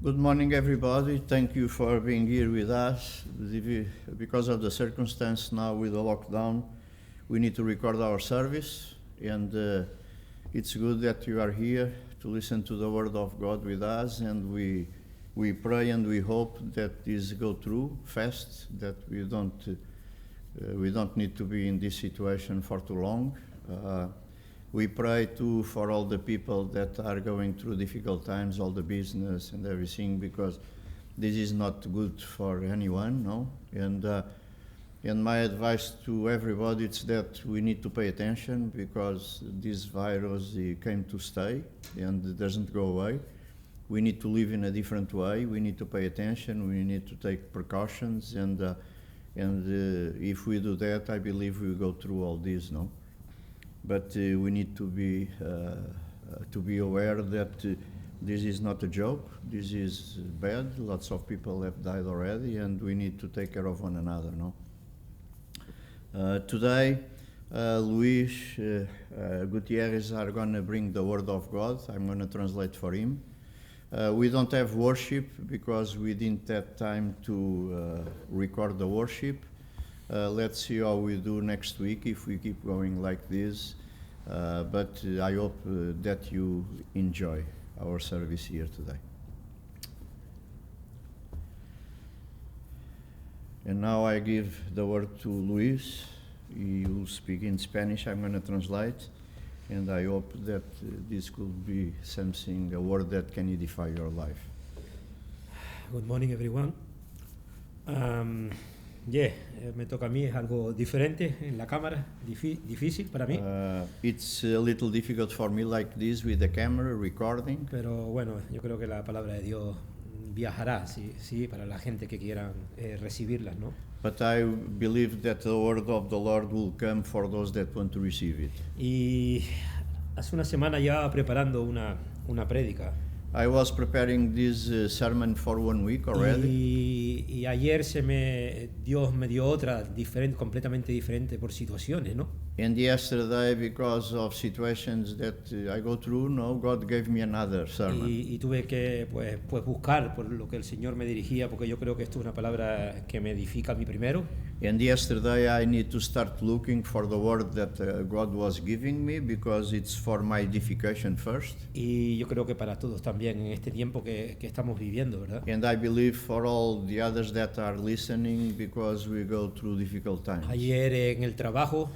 Good morning, everybody. Thank you for being here with us. Because of the circumstance now with the lockdown, we need to record our service, and it's good that you are here to listen to the Word of God with us, and we pray and we hope that this go through fast, that we don't need to be in this situation for too long. We pray too for all the people that are going through difficult times, all the business and everything, because this is not good for anyone, no? And my advice to everybody is that we need to pay attention, because this virus came to stay and it doesn't go away. We need to live in a different way. We need to pay attention. We need to take precautions, and if we do that, I believe we will go through all this, no? But we need to be aware that this is not a joke. This is bad. Lots of people have died already, and we need to take care of one another, no? Today, Luis Gutierrez are going to bring the Word of God. I'm going to translate for him. We don't have worship because we didn't have time to record the worship. Let's see how we do next week if we keep going like this. But I hope that you enjoy our service here today. And now I give the word to Luis. He will speak in Spanish. I'm going to translate. And I hope that this could be something, a word that can edify your life. Good morning, everyone. Me toca a mí, es algo diferente en la cámara, difícil para mí. It's a little difficult for me like this with the camera recording. Pero bueno, yo creo que la palabra de Dios viajará, sí, para la gente que quieran recibirlas, ¿no? But I believe that the word of the Lord will come for those that want to receive it. Y hace una semana ya preparando una prédica. I was preparing this sermon for 1 week already. Y ayer Dios me dio otra completamente diferente por situaciones, ¿no? And yesterday, because of situations that I go through, God gave me another sermon. Y tuve que pues buscar por lo que el Señor me dirigía, porque yo creo que esto es una palabra que me edifica a mí primero. And yesterday I need to start looking for the word that God was giving me, because it's for my edification first. Y yo creo que para todos también en este tiempo que estamos viviendo, ¿verdad? And I believe for all the others that are listening, because we go through difficult times. Ayer en el trabajo,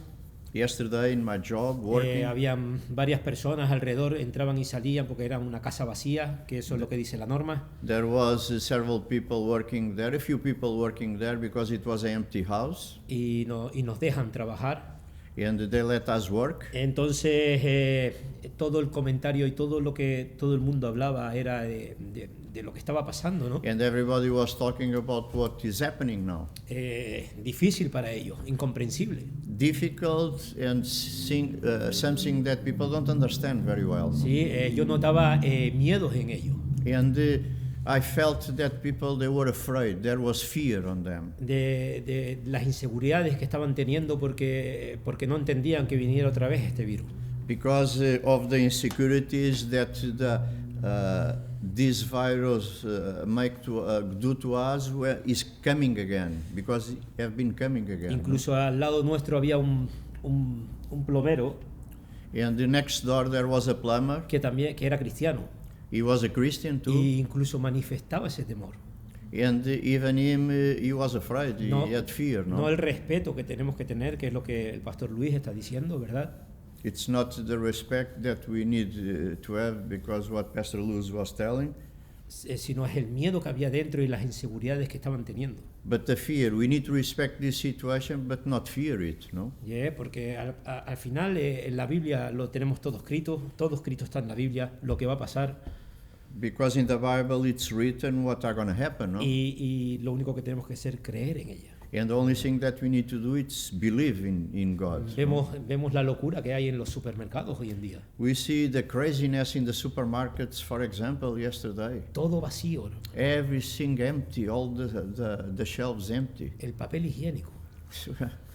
yesterday in my job working, habían varias personas alrededor, entraban y salían porque era una casa vacía, que eso es lo que dice la norma. There was several people working there, a few people working there, because it was an empty house. Y nos dejan trabajar. And they let us work. Entonces todo el comentario y todo lo que todo el mundo hablaba era de lo que estaba pasando, ¿no? And everybody was talking about what is happening now. Difícil para ellos, incomprensible. Difficult and something that people don't understand very well. Sí, yo notaba miedos en ellos. And I felt that people, they were afraid. There was fear on them. De las inseguridades que estaban teniendo porque no entendían que viniera otra vez este virus. Because of the insecurities that this virus do to us, is coming again, because it have been coming again. Incluso al lado nuestro había un plomero. And the next door there was a plumber. Que era cristiano. He was a Christian too. Y incluso manifestaba ese temor. And even him, he was afraid. He had fear. No el respeto que tenemos que tener, que es lo que el pastor Luis está diciendo, ¿verdad? It's not the respect that we need to have, because what Pastor Luis was telling. Sino es el miedo que había dentro y las inseguridades que estaban teniendo. But the fear, we need to respect this situation, but not fear it, no? Porque al final en la Biblia lo tenemos todo escrito está en la Biblia, lo que va a pasar. Because in the Bible it's written what are going to happen, no? Y lo único que tenemos que hacer es creer en ella. And the only thing that we need to do is believe in God. Vemos la locura que hay en los supermercados hoy en día. We see the craziness in the supermarkets, for example, yesterday. Todo vacío, ¿no? Everything empty, all the shelves empty. El papel higiénico.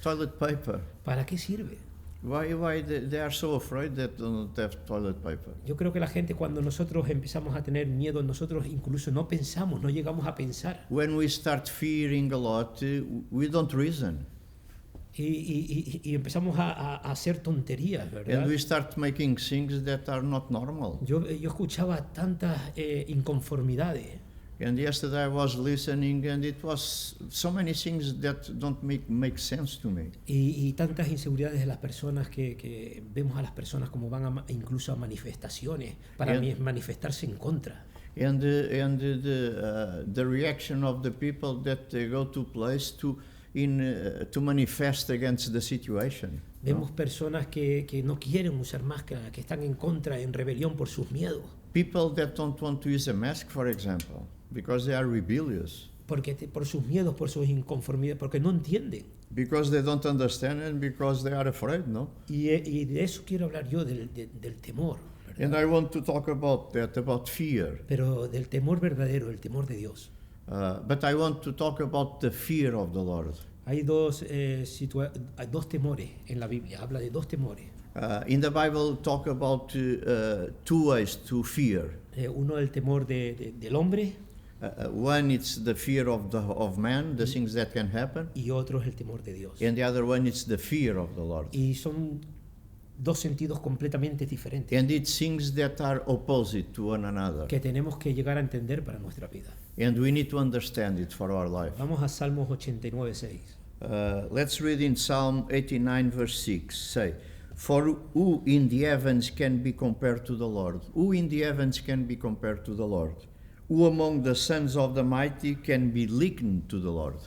Toilet paper. ¿Para qué sirve? Why they are so afraid that they don't have toilet paper? Yo creo que la gente, cuando nosotros empezamos a tener miedo, nosotros incluso no pensamos, no llegamos a pensar. When we start fearing a lot, we don't reason. Y empezamos a hacer tonterías, ¿verdad? And we start making things that are not normal. Yo escuchaba tantas inconformidades. And yesterday I was listening, and it was so many things that don't make sense to me. Y tantas inseguridades de las personas que vemos a las personas como van incluso a manifestaciones para manifestarse en contra. And the reaction of the people that go to place to manifest against the situation. Vemos personas que no quieren usar máscara, que están en contra, en rebelión por sus miedos. People that don't want to use a mask, for example, because they are rebellious. Porque por sus miedos, por sus inconformidades, porque no entienden. Because they don't understand and because they are afraid, no? Y de eso quiero hablar yo, del temor. ¿Verdad? And I want to talk about that, about fear. Pero del temor verdadero, el temor de Dios. But I want to talk about the fear of the Lord. Hay dos temores en la Biblia, habla de dos temores. In the Bible, talk about two ways to fear. Uno el temor del hombre. One it's the fear of man, the things that can happen. Y otro es el temor de Dios. And the other one it's the fear of the Lord. Y son dos sentidos completamente diferentes. And it's things that are opposite to one another. Que tenemos que llegar a entender para nuestra vida. And we need to understand it for our life. Vamos a Salmos 89:6. Let's read in Psalm 89 verse 6. Say, for who in the heavens can be compared to the Lord? Who in the heavens can be compared to the Lord? Who among the sons of the mighty can be likened to the Lord?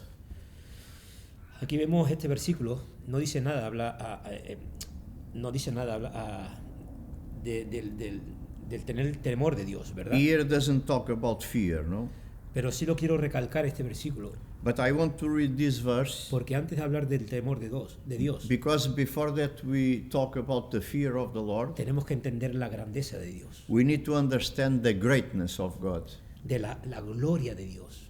Aquí vemos este versículo, no dice nada, del tener el temor de Dios, ¿verdad? Here doesn't talk about fear, no? Pero sí lo quiero recalcar este versículo. But I want to read this verse. Porque antes de hablar del temor de Dios, Because before that we talk about the fear of the Lord. Tenemos que entender la grandeza de Dios. We need to understand the greatness of God. De la gloria de Dios.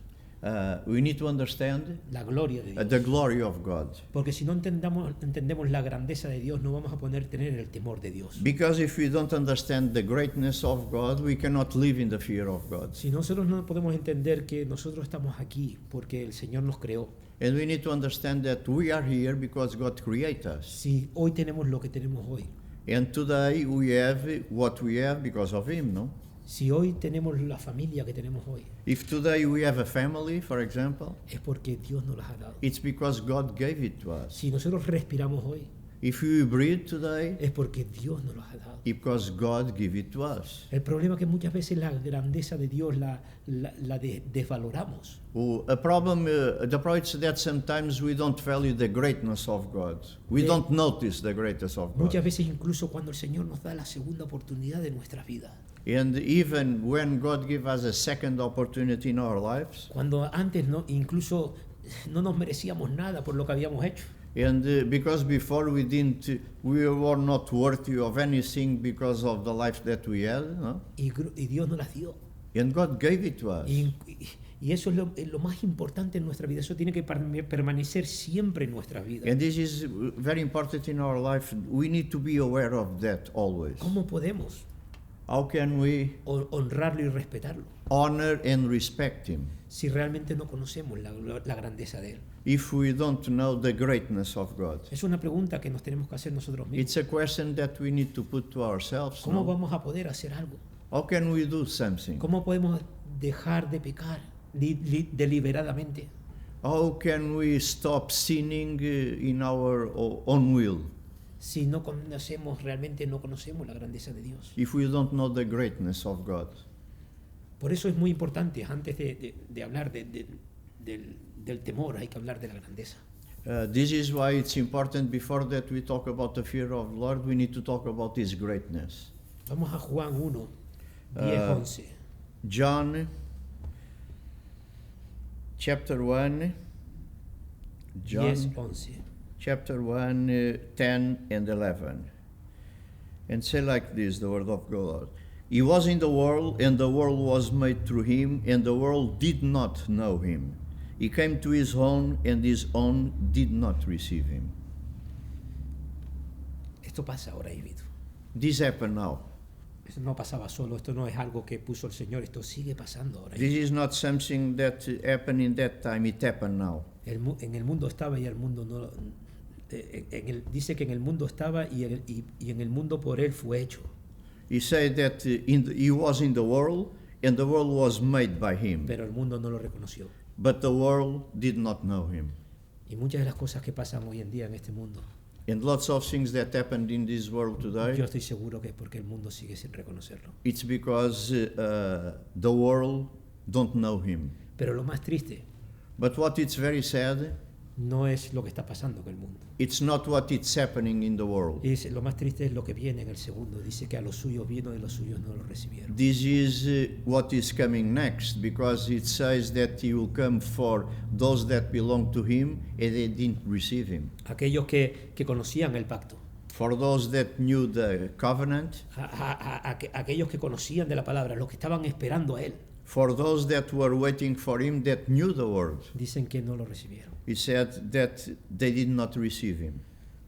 We need to understand la gloria de Dios. The glory of God. Porque si no entendemos la grandeza de Dios, no vamos a poder tener el temor de Dios. Because if we don't understand the greatness of God, we cannot live in the fear of God. Si nosotros no podemos entender que nosotros estamos aquí porque el Señor nos creó. And we need to understand that we are here because God created us. Si hoy tenemos lo que tenemos hoy. And today we have what we have because of Him, no? Si hoy tenemos la familia que tenemos hoy, if today we have a family, for example, es porque Dios nos las ha dado. It's because God gave it to us. Si nosotros respiramos hoy, if we breathe today, es porque Dios nos las ha dado. Because God gave it to us. El problema es que muchas veces la grandeza de Dios la desvaloramos. The problem is that sometimes we don't value the greatness of God. We don't notice the greatness of God. Muchas veces incluso cuando el Señor nos da la segunda oportunidad de nuestra vida. And even when God gives us a second opportunity in our lives, cuando antes incluso no nos merecíamos nada por lo que habíamos hecho. And because before we were not worthy of anything because of the life that we had, no? Y Dios nos las dio. And God gave it to us. Y eso es lo más importante en nuestra vida. Eso tiene que permanecer siempre en nuestra vida. And this is very important in our life. We need to be aware of that always. ¿Cómo podemos? How can we honrarlo y respetarlo? Honor and respect Him. Si realmente no conocemos la grandeza de Él. If we don't know the greatness of God. Es una pregunta que nos tenemos que hacer nosotros mismos. It's a question that we need to put to ourselves. ¿Cómo vamos a poder hacer algo? How can we do something? ¿Cómo podemos dejar de pecar deliberadamente? How can we stop sinning in our own will? Si no conocemos, realmente no conocemos la grandeza de Dios. If we don't know the greatness of God. Por eso es muy importante, antes de hablar del temor, hay que hablar de la grandeza. This is why it's important, before that we talk about the fear of the Lord, we need to talk about His greatness. Vamos a Juan 1, 10-11. John, chapter 1. John, 10-11. Chapter 1, 10 and 11. And say like this, the word of God. He was in the world, and the world was made through Him, and the world did not know Him. He came to His own, and His own did not receive Him. Esto pasa ahora, David. This happened now. Esto no pasaba solo, esto no es algo que puso el Señor, esto sigue pasando ahora. This is not something that happened in that time, it happened now. En el mundo estaba y el mundo no... dice que en el mundo estaba y en el mundo por él fue hecho. He said that he was in the world and the world was made by him. Pero el mundo no lo reconoció. But the world did not know him. Y muchas de las cosas que pasan hoy en día en este mundo, And lots of things that happened in this world today, yo estoy seguro que es porque el mundo sigue sin reconocerlo. it's because the world don't know him. Pero lo más triste But what is very sad, no es lo que está pasando en el mundo. it's not what is happening in the world. Lo más triste es lo que viene en el segundo. Dice que a los suyos vino y los suyos no lo recibieron. This is what is coming next, because it says that he will come for those that belong to him and they didn't receive him. Aquellos que conocían el pacto, For those that knew the covenant, aquellos que conocían de la palabra, los que estaban esperando a él, for those that were waiting for him that knew the word, dicen que no lo recibieron. he said that they did not receive him.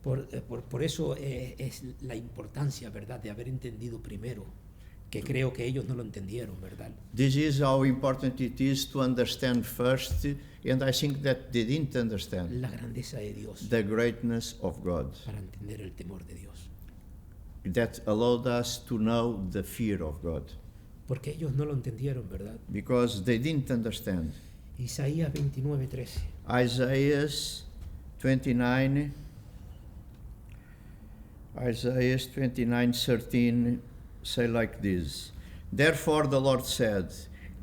Por eso es la importancia, ¿verdad?, de haber entendido primero, que creo que ellos no lo entendieron, ¿verdad? This is how important it is to understand first, and I think that they didn't understand La grandeza de Dios the greatness of God, para entender el temor de Dios. that allowed us to know the fear of God, Porque ellos no lo entendieron, ¿verdad? because they didn't understand. Isaías 29:13. Isaiah 29, Isaiah 29:13 say like this: Therefore the Lord said,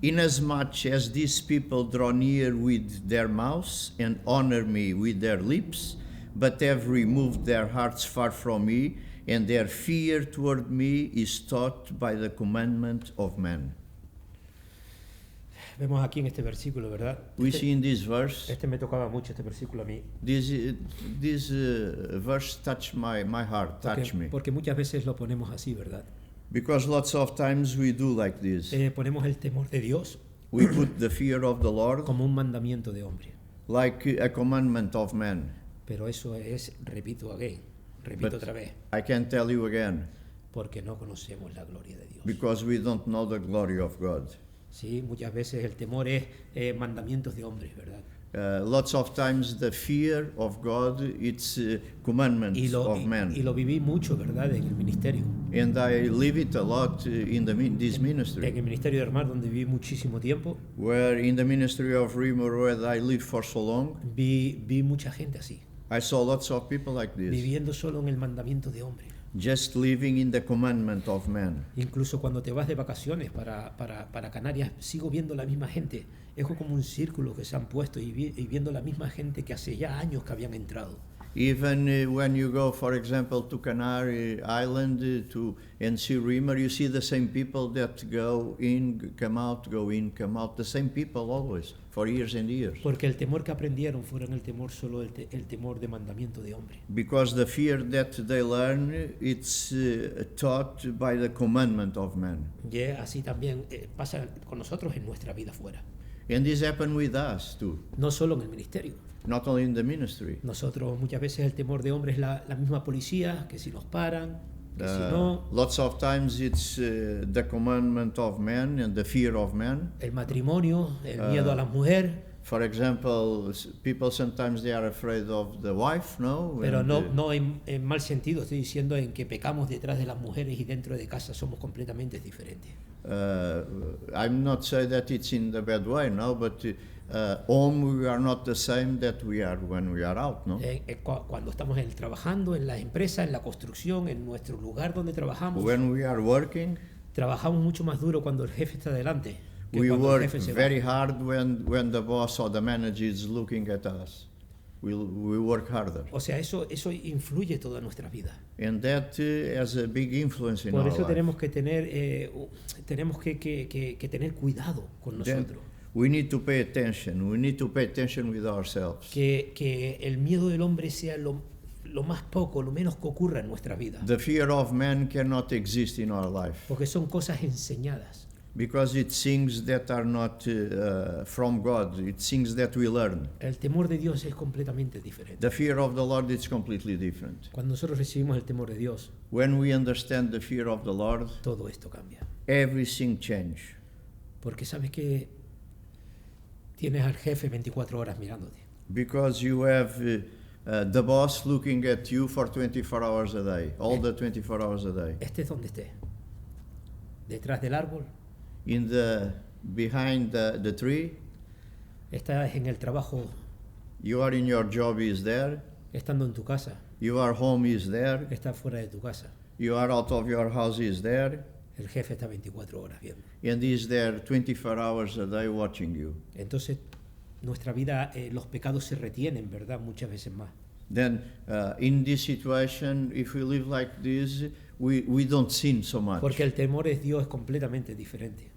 inasmuch as these people draw near with their mouths and honor me with their lips, but have removed their hearts far from me, and their fear toward me is taught by the commandment of man. Vemos aquí en este versículo, ¿verdad? We see in this verse, Este me tocaba mucho, este versículo a mí. this verse touched my heart, touched me. Porque muchas veces lo ponemos así, ¿verdad? Because lots of times we do like this. Ponemos el temor de Dios We put the fear of the Lord como un mandamiento de hombre. like a commandment of man. Pero eso es, repito But otra vez, I can tell you again, porque no conocemos la gloria de Dios. because we don't know the glory of God. Sí, muchas veces el temor es mandamientos de hombres, ¿verdad? Lots of times the fear of God, it's commandments of man. Y lo viví mucho, ¿verdad? En el ministerio. And I live it a lot in this En ministry. el ministerio de Hermar, donde viví muchísimo tiempo, Where in the ministry of Rimor, where I lived for so long, vi mucha gente así, I saw lots of people like this, viviendo solo en el mandamiento de hombre. just living in the commandment of man. Incluso cuando te vas de vacaciones para Canarias, sigo viendo la misma gente. Es como un círculo que se han puesto y viendo la misma gente que hace ya años que habían entrado. Even when you go, for example, to Canary Island and see Rimmer, you see the same people that go in, come out, go in, come out. The same people always, for years and years. Porque el temor que aprendieron fueron el temor solo el temor de mandamiento de hombre. Because the fear that they learn, it's taught by the commandment of man. Y así también pasa con nosotros en nuestra vida fuera. And this happened with us too, No solo en el ministerio. not only in the ministry. Nosotros muchas veces el temor de hombre es la misma policía, que si nos paran, que si no. Lots of times it's the commandment of man and the fear of man. El matrimonio, el miedo a la mujer. For example, people sometimes they are afraid of the wife, no? Pero And, no en mal sentido, estoy diciendo en que pecamos detrás de las mujeres y dentro de casa somos completamente diferentes. I'm not saying that it's in the bad way, no, but home we are not the same that we are when we are out, no? Cuando estamos trabajando en la empresa, en la construcción, en nuestro lugar donde trabajamos, When we are working, trabajamos mucho más duro cuando el jefe está delante que we cuando el work jefe se very va. hard when the boss or the manager is looking at us. We work harder. O sea, eso influye toda nuestra vida. And that has a big influence in Por our eso life. tenemos que tener que tener cuidado con Then nosotros. we need to pay attention. We need to pay attention with ourselves. Que el miedo del hombre sea lo más poco, lo menos que ocurra en nuestra vida. The fear of man cannot exist in our life Porque son cosas enseñadas. Because it's things that are not from God. It's things that we learn. El temor de Dios es completamente diferente. The fear of the Lord is completely different. Cuando nosotros recibimos el temor de Dios, When we understand the fear of the Lord, todo esto cambia. everything changes. Porque sabes que tienes al jefe 24 horas mirándote. Because you have the boss looking at you for 24 hours a day, all the 24 hours a day. Estés donde estés. Detrás del árbol, Behind the tree, estás en el trabajo, you are in your job, he is there. estando en tu casa, You are home, he is there. estás fuera de tu casa. You are out of your house, he is there. El jefe está 24 horas viendo. And he is there 24 hours a day watching you. Entonces, nuestra vida, los pecados se retienen, ¿verdad? Muchas veces más. Then, in this situation, if we live like this, we don't sin so much. Porque el temor de Dios es completamente diferente.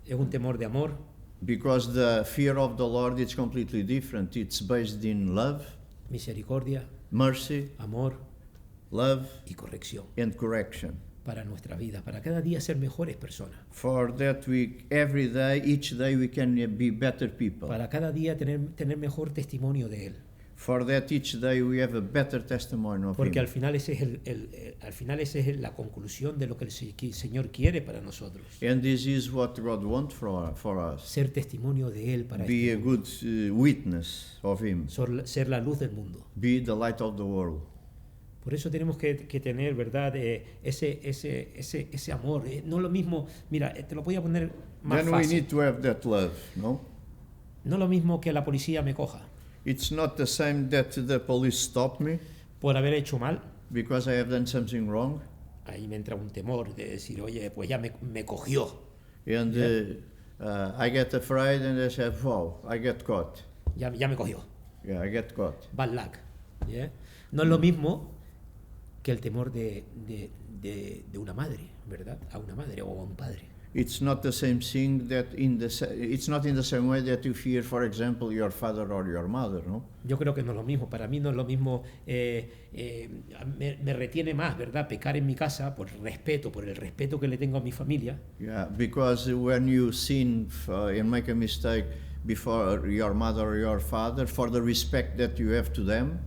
Es un temor de amor, Because the fear of the Lord is completely different. It's based in love, misericordia, mercy, amor love, y corrección and correction. para nuestra vida, para cada día ser mejores personas. For that every day, each day we can be better people. Para cada día tener mejor testimonio de Él. For that each day we have a better testimony of Porque Him. al final esa es la conclusión de lo que el Señor quiere para nosotros. And this is what God wants for us. Ser testimonio de Él para Be este a mundo. good witness of Him. Ser la luz del mundo. Be the light of the world. Por eso tenemos que tener, ¿verdad? Ese amor. No lo mismo, mira, te lo voy a poner más Then we fácil. need to have that love, no? No lo mismo que la policía me coja It's not the same that the police stop me por haber hecho mal. because I have done something wrong. Ahí me entra un temor de decir, oye, pues ya me cogió. And I get afraid and I say, wow, I get caught. Ya me cogió. Yeah, I get caught. Bad luck. ¿Yeah? No es lo mismo que el temor de una madre, ¿verdad? A una madre o a un padre. It's not the same thing that it's not in the same way that you fear, for example, your father or your mother, no? Yo creo que no es lo mismo. Para mí no es lo mismo. Me retiene más, ¿verdad? Pecar en mi casa por el respeto que le tengo a mi familia. Yeah, because when you sin and make a mistake before your mother or your father, for the respect that you have to them,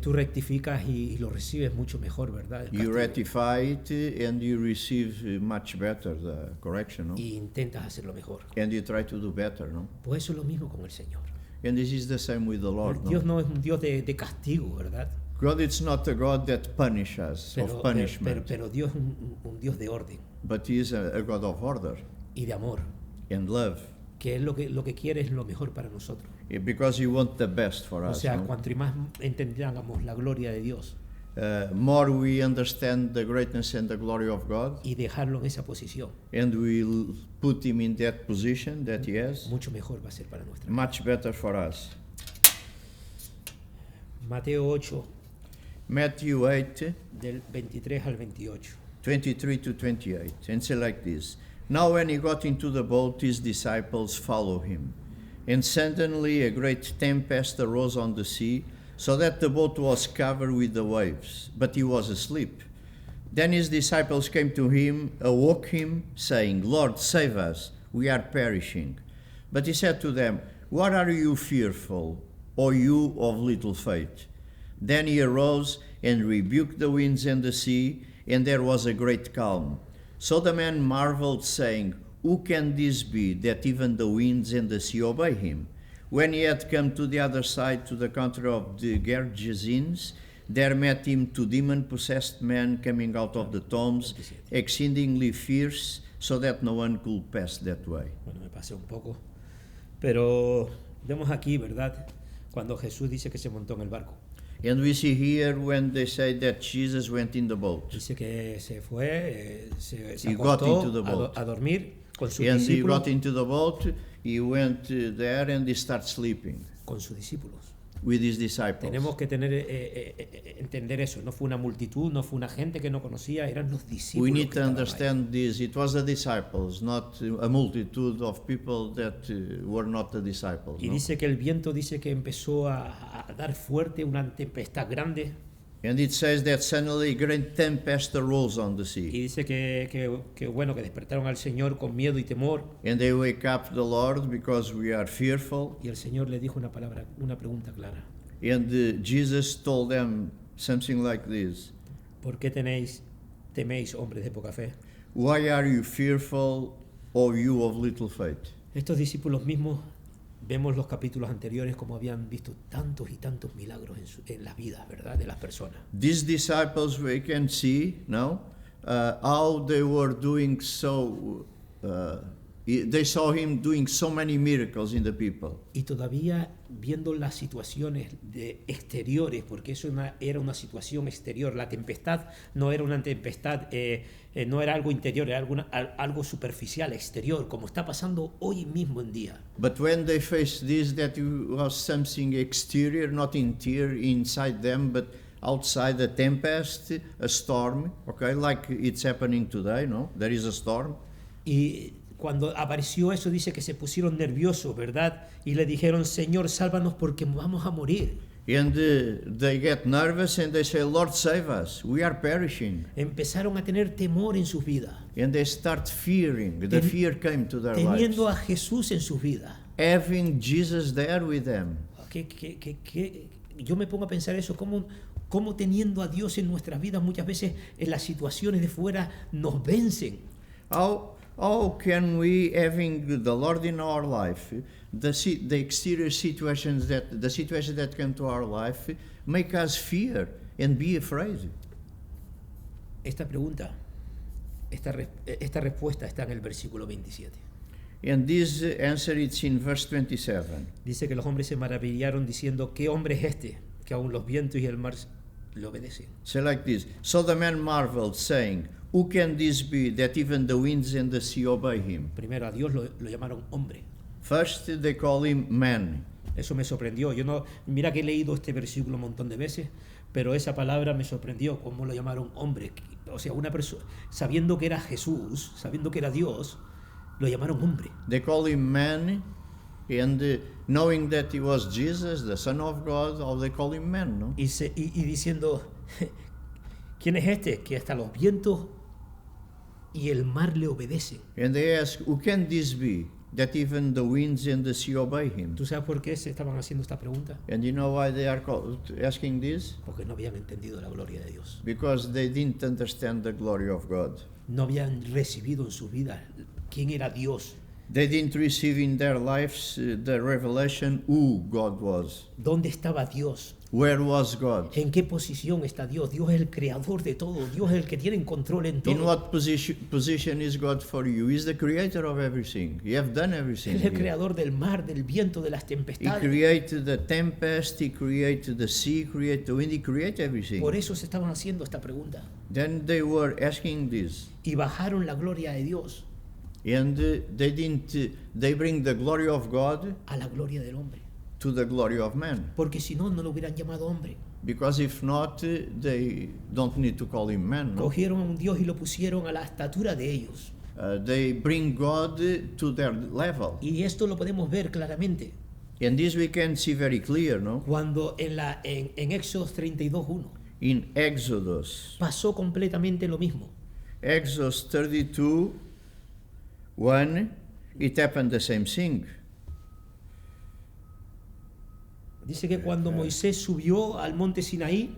Tú rectificas y lo recibes mucho mejor, ¿verdad? El you castigo. ratify it and you receive much better the correction, no? Y intentas hacerlo mejor. And you try to do better, no? Pues eso es lo mismo con el Señor. And this is the same with the Lord, Dios no? no es un Dios de castigo, ¿verdad? God is not a God that punishes of punishment, pero Dios es un Dios de orden but He is a God of order y de amor, and love, que es lo que quiere es lo mejor para nosotros. because He wants the best for O us. sea, no? cuanto más entendamos la gloria de Dios More we understand the greatness and the glory of God, y dejarlo en esa posición, and we'll put Him in that position that He has, mucho mejor va a ser para nuestra vida. much better for us. Mateo 8, Matthew 8, del 23 al 28. 23 to 28, and say like this. Now when he got into the boat, his disciples followed him. And suddenly a great tempest arose on the sea, so that the boat was covered with the waves, but he was asleep. Then his disciples came to him, awoke him, saying, Lord, save us, we are perishing. But he said to them, What are you fearful, O you of little faith? Then he arose and rebuked the winds and the sea, and there was a great calm. So the men marveled, saying, Who can this be, that even the winds and the sea obey him? When he had come to the other side, to the country of the Gergesenes, there met him 2 demon-possessed men coming out of the tombs, exceedingly fierce, so that no one could pass that way. Bueno, me pasé un poco, pero vemos aquí, ¿verdad? Cuando Jesús dice que se montó en el barco. And we see here when they say that Jesus went in the boat. Dice que se fue, se He got acostó into the boat. a dormir con sus And he discípulos. got into the boat, he went there and he started sleeping Con sus discípulos. with his disciples. Tenemos que entender eso. No fue una multitud, no fue una gente que no conocía, eran los discípulos. We que need to estaban ahí. understand this. It was the disciples, not a multitude of people that were not the disciples. Y No? dice que el viento dice que empezó a dar fuerte, una tempestad grande. And it says that suddenly a great tempest arose on the Y sea. dice que bueno, que despertaron al Señor con miedo y temor. And they wake up the Lord because we are fearful. Y el Señor le dijo una pregunta clara. And Jesus told them something like this. ¿Por qué teméis, hombres de poca fe? Why are you fearful, O you of little faith? Estos discípulos mismos, vemos los capítulos anteriores como habían visto tantos y tantos milagros en las vidas, ¿verdad?, de las personas. These disciples, we can see now how they were doing so. They saw him doing so many miracles in the people. Y todavía viendo las situaciones exteriores, porque eso era una situación exterior. La tempestad no era una tempestad, no era algo interior, era algo superficial, exterior, como está pasando hoy mismo en día. But when they faced this, that was something exterior, not interior, inside them, but outside, a tempest, a storm, okay, like it's happening today, no? There is a storm. Y cuando apareció eso, dice que se pusieron nerviosos, ¿verdad? Y le dijeron, Señor, sálvanos porque vamos a morir. And they get nervous and they say, Lord, save us. We are perishing. Empezaron a tener temor en sus vidas, And they start fearing. The fear came to their teniendo lives. a Jesús en sus vidas. Having Jesus there with them. Yo me pongo a pensar eso, cómo teniendo a Dios en nuestras vidas muchas veces en las situaciones de fuera nos vencen. How can we, having the Lord in our life, the exterior situations the situations that come to our life, make us fear and be afraid? Esta pregunta, esta respuesta está en el versículo 27. And this answer is in verse 27. Dice que los hombres se maravillaron diciendo, ¿qué hombre es este que aun los vientos y el mar le obedecen? So like this. So the man marveled, saying, Who can this be that even the winds and the sea obey him? Primero a Dios lo llamaron hombre. First they call him man. Eso me sorprendió. Mira que he leído este versículo un montón de veces, pero esa palabra me sorprendió, cómo lo llamaron hombre. O sea, una persona, sabiendo que era Jesús, sabiendo que era Dios, lo llamaron hombre. They call him man, and knowing that he was Jesus, the Son of God, how they call him man, no? Y diciendo, ¿quién es este que hasta los vientos y el mar le obedecen? And they ask, Who can this be that even the winds and the sea obey him? ¿Tú sabes por qué se estaban haciendo esta pregunta? And you know why they are asking this? Porque no habían entendido la gloria de Dios. Because they didn't understand the glory of God. No habían recibido en sus vidas quién era Dios. They didn't receive in their lives the revelation who God was. ¿Dónde estaba Dios? Where was God? ¿En qué posición está Dios? Dios es el creador de todo. Dios es el que tiene en control en todo. In what position is God for you? He's the creator of everything. You have done everything. Él es el here. creador del mar, del viento, de las He tempestades. created the tempest, He created the sea, created the wind, He created everything. Por eso se estaban haciendo esta pregunta. Then they were asking this. Y bajaron la gloria de Dios And they bring the glory of God a la gloria del hombre. to the glory of man. Porque si no, no lo hubieran llamado hombre. Because if not, they don't need to call him man. No? Cogieron a un Dios y lo pusieron a la estatura de ellos. They bring God to their level. Y esto lo podemos ver claramente And this we can see very clear, no? cuando en Éxodo 32:1 In Exodus. pasó completamente lo mismo. Exodus 32:1, it happened the same thing. Dice que cuando Moisés subió al monte Sinaí,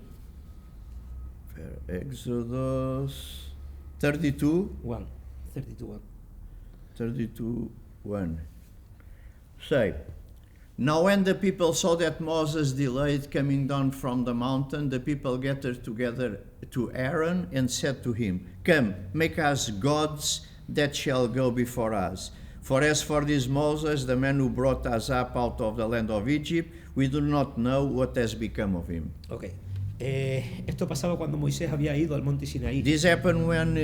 Exodus 32:1. 32:1. Say, now when the people saw that Moses delayed coming down from the mountain, the people gathered together to Aaron and said to him, Come, make us gods that shall go before us. For as for this Moses, the man who brought us up out of the land of Egypt, we do not know what has become of him. Okay. Esto pasaba cuando Moisés había ido al monte Sinaí. This happened when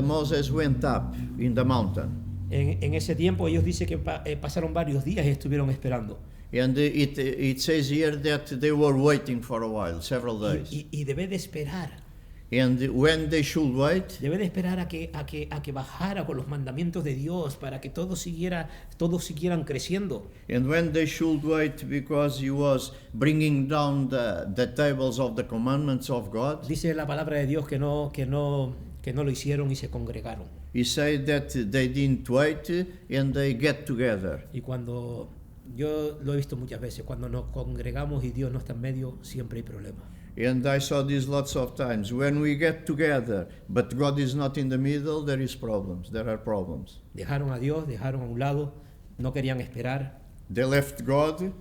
Moses went up in the mountain. En ese tiempo ellos dicen que pasaron varios días y estuvieron esperando. And it says here that they were waiting for a while, several days. Y debe de esperar. And when they should wait, Debe de esperar a que bajara con los mandamientos de Dios para que todos siguieran creciendo. and when they should wait because he was bringing down the tables of the commandments of God, Dice la palabra de Dios que no lo hicieron y se congregaron. he said that they didn't wait and they get together. Y cuando yo lo he visto muchas veces, cuando nos congregamos y Dios no está en medio, siempre hay problemas. And I saw this lots of times. When we get together, but God is not in the middle, there is problems. There are problems. Dejaron a Dios, dejaron a un lado, no querían esperar. They left God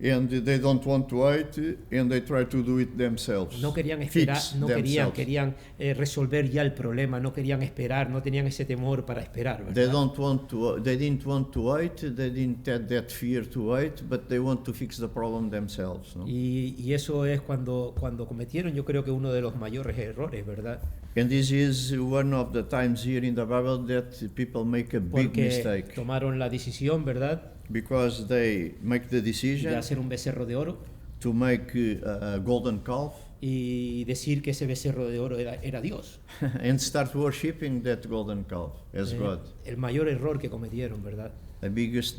and they don't want to wait and they try to do it themselves. No querían esperar, Fix no themselves. querían resolver ya el problema, no querían esperar, no tenían ese temor para esperar, ¿verdad? They didn't want to wait, they didn't have that fear to wait, but they want to fix the problem themselves. No? Y eso es cuando cometieron, yo creo que uno de los mayores errores, ¿verdad? And this is one of the times here in the Bible that people make a big Porque mistake tomaron la decisión, ¿verdad?, because they make the de decision hacer un becerro de oro to make a golden calf y decir que ese becerro de oro era Dios. and start worshipping that golden calf as God. El mayor error que cometieron, ¿verdad? The biggest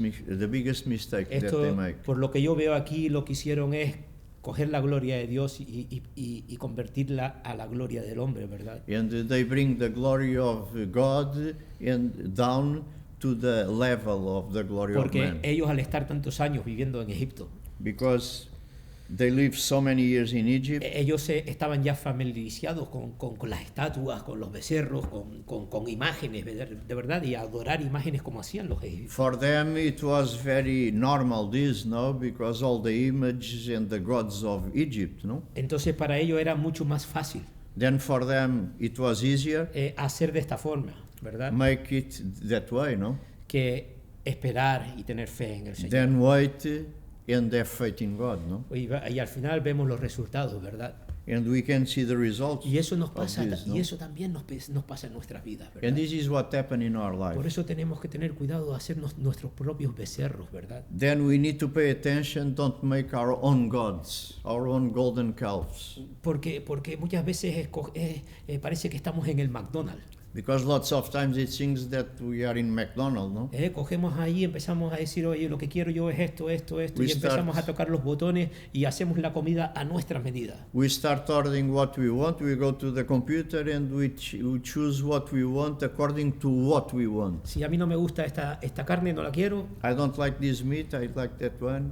mistake that Esto, they make. por lo que yo veo aquí, lo que hicieron es coger la gloria de Dios y convertirla a la gloria del hombre, ¿verdad? And they bring the glory of God and down to the level of the glory of Porque man. ellos, al estar tantos años viviendo en Egipto, Because they lived so many years in Egypt, ellos estaban ya familiarizados con las estatuas, con los becerros, con imágenes, de verdad, y adorar imágenes como hacían los egipcios. for them it was very normal this, no? Because all the images and the gods of Egypt, no? Entonces para ellos era mucho más fácil Then for them it was easier, hacer de esta forma, ¿verdad?, make it that way, no? que esperar y tener fe en el Señor. Then wait and have faith in God, no? Y al final vemos los resultados, ¿verdad? And we can see the results Y eso nos of pasa, this, no? y eso también nos pasa en nuestras vidas, ¿verdad? And this is what happened in our Por life. eso tenemos que tener cuidado de hacernos nuestros propios becerros, ¿verdad? Then we need to pay attention, don't make our own gods, our own golden calves. Porque muchas veces parece que estamos en el McDonald's. Because lots of times it seems that we are in McDonald's, no? Cogemos ahí, empezamos a decir, oye, lo que quiero yo es esto, We y empezamos start- a tocar los botones y hacemos la comida a nuestra medida. We start ordering what we want, we go to the computer and we choose what we want according to what we want. Si a mí no me gusta esta carne, no la quiero, I don't like this meat, I like that one.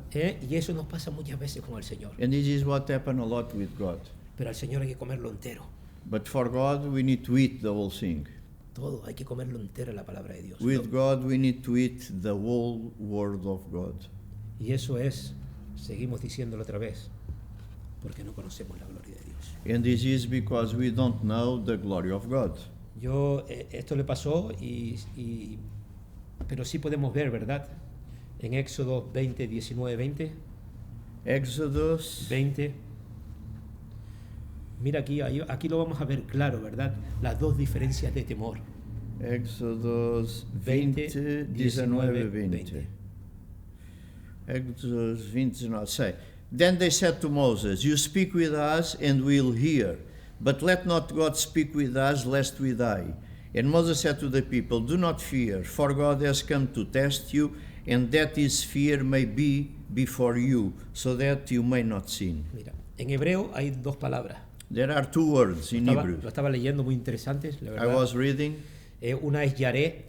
y eso nos pasa muchas veces con el Señor. And this is what happened a lot with God. Pero al Señor hay que comerlo entero. But for God, we need to eat the whole thing. Todo, hay que comerlo entero, la palabra de Dios. With God, we need to eat the whole word of God. Y eso es, seguimos diciéndolo otra vez, porque no conocemos la gloria de Dios. And this is because we don't know the glory of God. Esto le pasó, pero sí podemos ver, ¿verdad? En Éxodo 20, 19, 20. Exodus 20. Mira aquí lo vamos a ver claro, ¿verdad? Las dos diferencias de temor. Exodus 20, 19, 20. Exodus 20, 19. Say, then they said to Moses, you speak with us and we'll hear, but let not God speak with us lest we die. And Moses said to the people, do not fear, for God has come to test you, and that his fear may be before you, so that you may not sin. Mira, en hebreo hay dos palabras. There are two words in Hebrew. Lo estaba leyendo, muy interesantes, la I verdad. was reading Una es yaré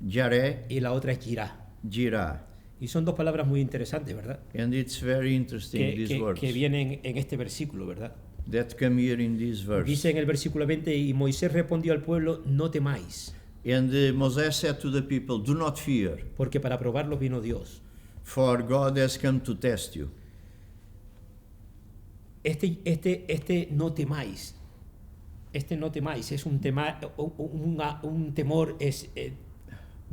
Jareh, y la otra es jirá. Jirah. Y son dos palabras muy interesantes, ¿verdad? And it's very interesting, these words, Que vienen en este versículo, ¿verdad? that come here in this verse. Dice en el versículo 20, y Moisés respondió al pueblo, no temáis, And Moses said to the people, do not fear, porque para probarlos vino Dios. for God has come to test you. Este no temáis. Este no temáis es un temor es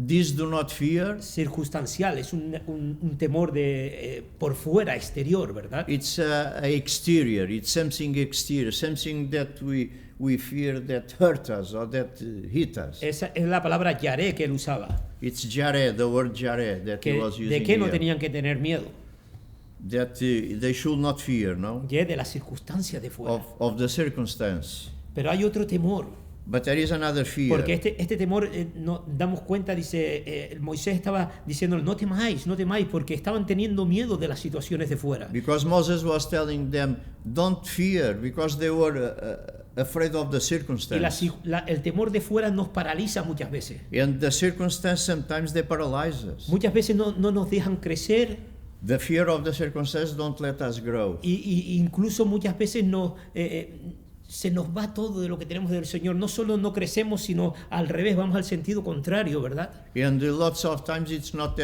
This do not fear, circunstancial, es un temor de por fuera, exterior, ¿verdad? it's a exterior, it's something exterior, something that we fear that hurt us or that hit us. Esa es la palabra yaré que él usaba. It's Jareh, the word Jareh that he was using ¿De qué no here. tenían que tener miedo? That they should not fear, no? De las circunstancias de fuera. Of the circumstance. Pero hay otro temor. But there is another fear. Porque este temor, no, damos cuenta, dice, Moisés estaba diciendo, no temáis, porque estaban teniendo miedo de las situaciones de fuera. Because Moses was telling them, don't fear, because they were afraid of the Y circumstance. el temor de fuera nos paraliza muchas veces. And the circumstance sometimes they paralyze us. Muchas veces no nos dejan crecer The fear of the circumstance don't let us grow. y incluso muchas veces se nos va todo de lo que tenemos del Señor. No solo no crecemos, sino al revés, vamos al sentido contrario, ¿verdad? And lots of times it's not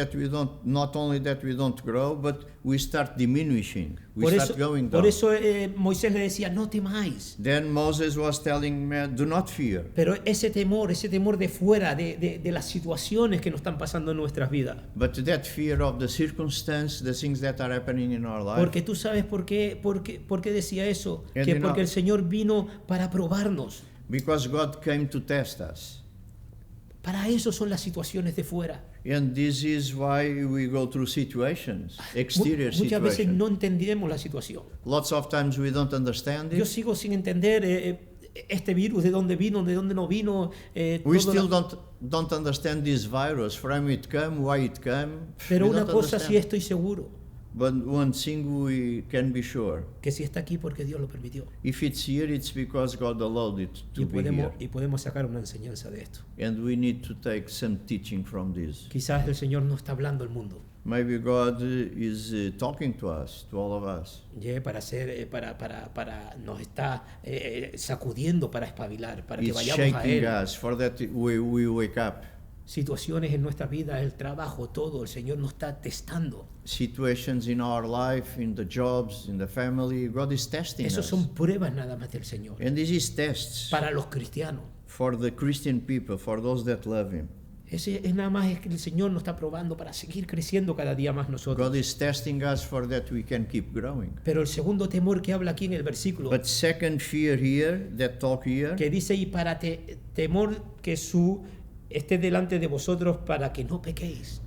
only that we don't grow, but we start diminishing. We start going down. Por eso Moisés le decía, no temáis. Then Moses was telling me, do not fear. Pero ese temor de fuera, de las situaciones que nos están pasando en nuestras vidas. But that fear of the circumstance, the things that are happening in our life. Porque tú sabes por qué decía eso. And Que you know- porque el Señor vino para probarnos. Because God came to test us. Para eso son las situaciones de fuera. And this is why we go through situations, exterior Muchas veces situations. no entendemos la situación. Lots of times we don't understand Yo it. sigo sin entender este virus, de dónde vino, de dónde no vino. We todo still la- don't understand this virus, from it came, why it came. Pero We una don't cosa sí understand. estoy seguro, But one thing we can be sure, que si está aquí porque Dios lo permitió. if it's here, it's because God allowed it to be here. Y podemos sacar una enseñanza de esto. And we need to take some teaching from this. Quizás el Señor no está hablando al mundo. Maybe God is talking to us, to all of us. Nos está sacudiendo para espabilar, para que It's vayamos a shaking Él. us for that we wake up. Situaciones en nuestra vida, el trabajo, todo, el Señor nos está testando. Situations in our life, in the jobs, in the family, God is testing Esos us. son pruebas nada más del Señor. And this is tests Para los cristianos. for the Christian people, for those that love Him. Ese es nada más que el Señor nos está probando para seguir creciendo cada día más nosotros. God is testing us for that we can keep growing. Pero el segundo temor que habla aquí en el versículo, But second fear here, that talk here, que dice, y para temor que su esté delante de vosotros para que no pequéis.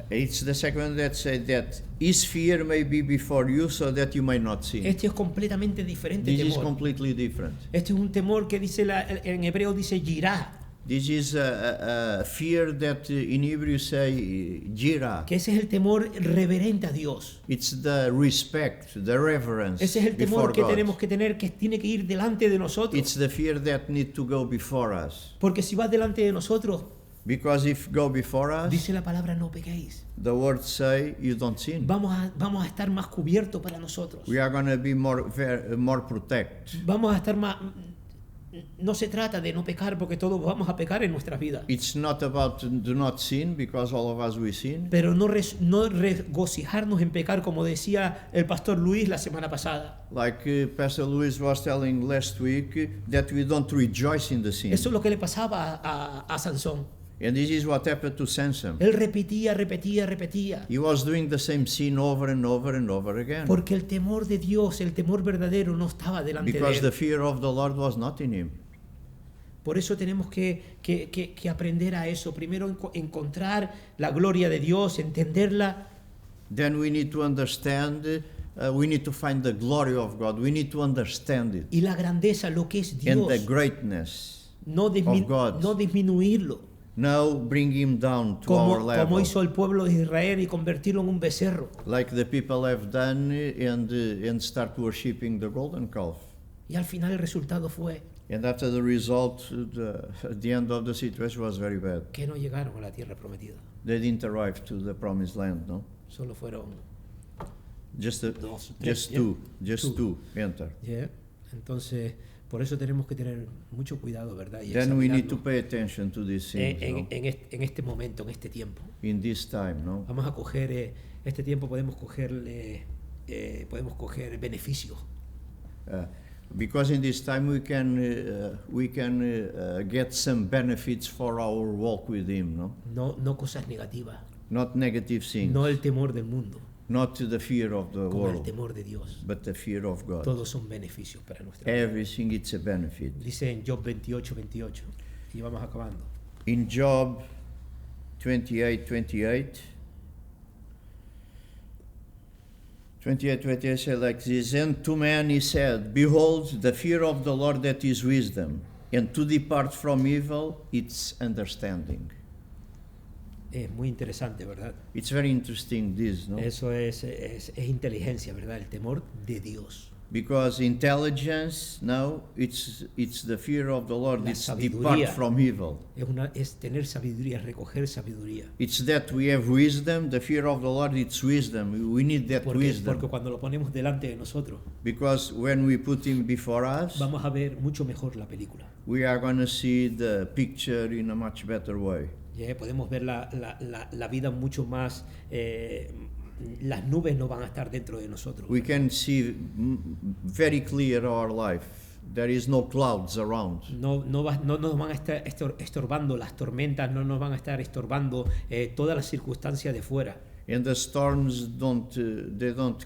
it's the second one that said that His fear may be before you so that you may not sin. Este es completamente diferente This is temor. completely different. Este es un temor que dice en hebreo dice yirá, This is a fear that in Hebrew say jira. que ese es el temor reverente a Dios. It's the respect, the reverence Ese es el temor before que God. tenemos que tener, que tiene que ir delante de nosotros. It's the fear that need to go before us. Porque si va delante de nosotros, Because if go before us, dice la palabra no pequéis. the words say you don't sin. Vamos a estar más cubiertos para nosotros. We are going to be more protected. Vamos a estar más... No se trata de no pecar porque todos vamos a pecar en nuestras vidas. It's not about do not sin because all of us we sin. Pero no regocijarnos en pecar, como decía el pastor Luis la semana pasada. Like Pastor Luis was telling last week, that we don't rejoice in the sin. Eso es lo que le pasaba a Sansón. And this is what happened to Samson. Él repetía. He was doing the same sin over and over and over again. Porque el temor de Dios, el temor verdadero, no estaba delante Because de the él. fear of the Lord was not in him. Por eso tenemos que aprender a eso. Primero encontrar la gloria de Dios, entenderla. Then we need to understand, we need to find the glory of God. We need to understand it. Y la grandeza, lo que es And the Dios. greatness. No God. disminuirlo. Now bring him down to our Como level. hizo el pueblo de Israel y convertirlo en un becerro. Like the people have done and start worshipping the golden calf. Y al final el resultado fue And after the result, the end of the situation was very bad. que no llegaron a la tierra prometida. They didn't arrive to the promised land, no? Solo fueron Just dos, tres, two enter. ¿ya? Entonces, por eso tenemos que tener mucho cuidado, ¿verdad? Y Then we need to examinarnos pay attention to these things, no? en este momento, en este tiempo. In this time, no? Vamos a coger, este tiempo podemos coger beneficios. Because in this time we can get some benefits for our walk with Him, no? No cosas negativas, Not negative things, no el temor del mundo, not the fear of the como el world, temor de Dios. but the fear of God. Todos son beneficios para nuestra vida. Everything it's a benefit. Dice en Job 28, y vamos acabando. In Job 28, 28 said like this, and to man he said, behold, the fear of the Lord that is wisdom, and to depart from evil, it's understanding. Es muy interesante, ¿verdad? It's very interesting this, no? Eso es inteligencia, ¿verdad? El temor de Dios. Because intelligence, now, it's the fear of the Lord, La it's sabiduría. depart from evil. Es tener sabiduría, recoger sabiduría. It's that we have wisdom, the fear of the Lord, it's wisdom. We need that Porque wisdom. cuando lo ponemos delante de nosotros, Because when we put him before us, vamos a ver mucho mejor la película. we are going to see the picture in a much better way. Podemos ver la vida mucho más... las nubes no van a estar dentro de nosotros. We can see very clear our life. There is no clouds around. No nos van a estar estorbando las tormentas, no nos van a estar estorbando todas las circunstancias de fuera. And the storms don't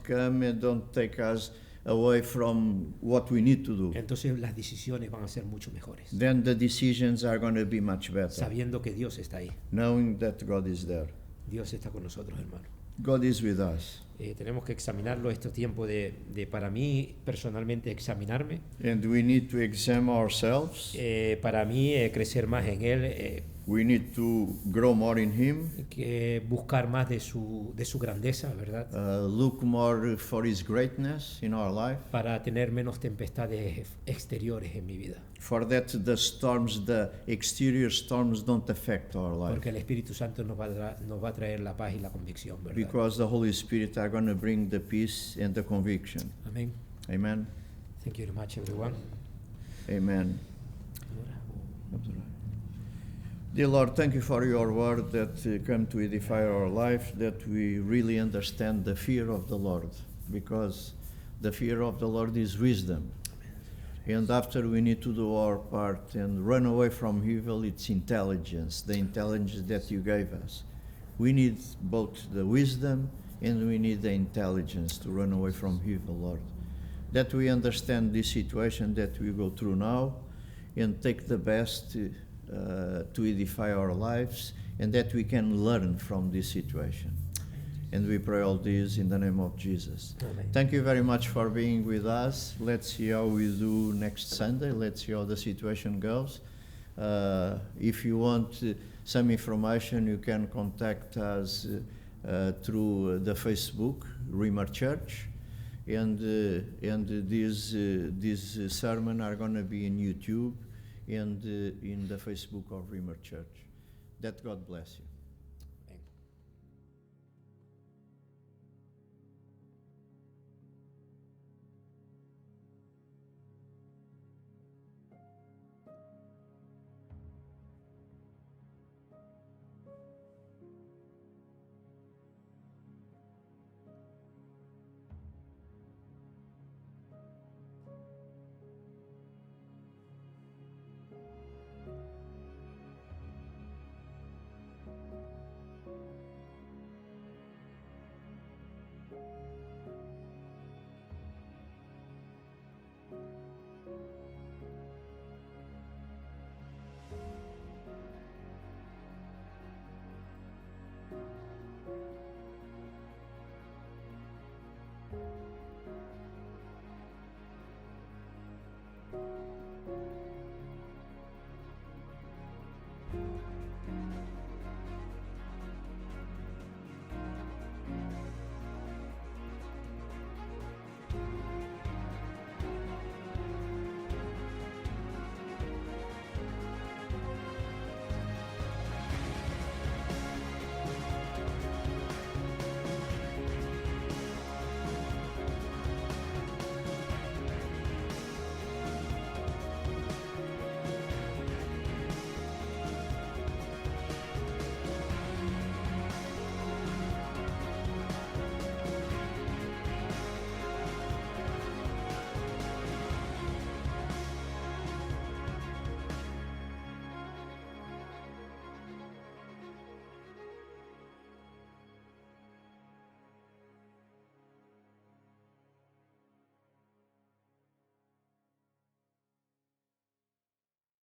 come and don't take us away from what we need to do. Entonces las decisiones van a ser mucho mejores, Then the decisions are going to be much better, sabiendo que Dios está ahí. knowing that God is there. Dios está con nosotros, hermano. God is with us. Tenemos que examinarlo, este tiempo de para mí personalmente examinarme, And we need to examine ourselves. para mí crecer más en Él, We need to grow more in Him, que buscar más de su grandeza, ¿verdad? look more for His greatness in our life, Para tener menos tempestades exteriores en mi vida. for that the storms, the exterior storms don't affect our life. Porque el Espíritu Santo nos va a traer la paz y la convicción, ¿verdad? Because the Holy Spirit are going to bring the peace and the conviction. Amén. Amen. Thank you very much, everyone. Amen. Dear Lord, thank you for your word that come to edify our life, that we really understand the fear of the Lord, because the fear of the Lord is wisdom. And after we need to do our part and run away from evil, it's intelligence, the intelligence that you gave us. We need both the wisdom and we need the intelligence to run away from evil, Lord. That we understand this situation that we go through now and take the best to edify our lives, and that we can learn from this situation. And we pray all this in the name of Jesus. Amen. Thank you very much for being with us. Let's see how we do next Sunday. Let's see how the situation goes. If you want some information, you can contact us through the Facebook, Remer Church. And these sermon are going to be in YouTube and in the Facebook of Remer Church. That God bless you.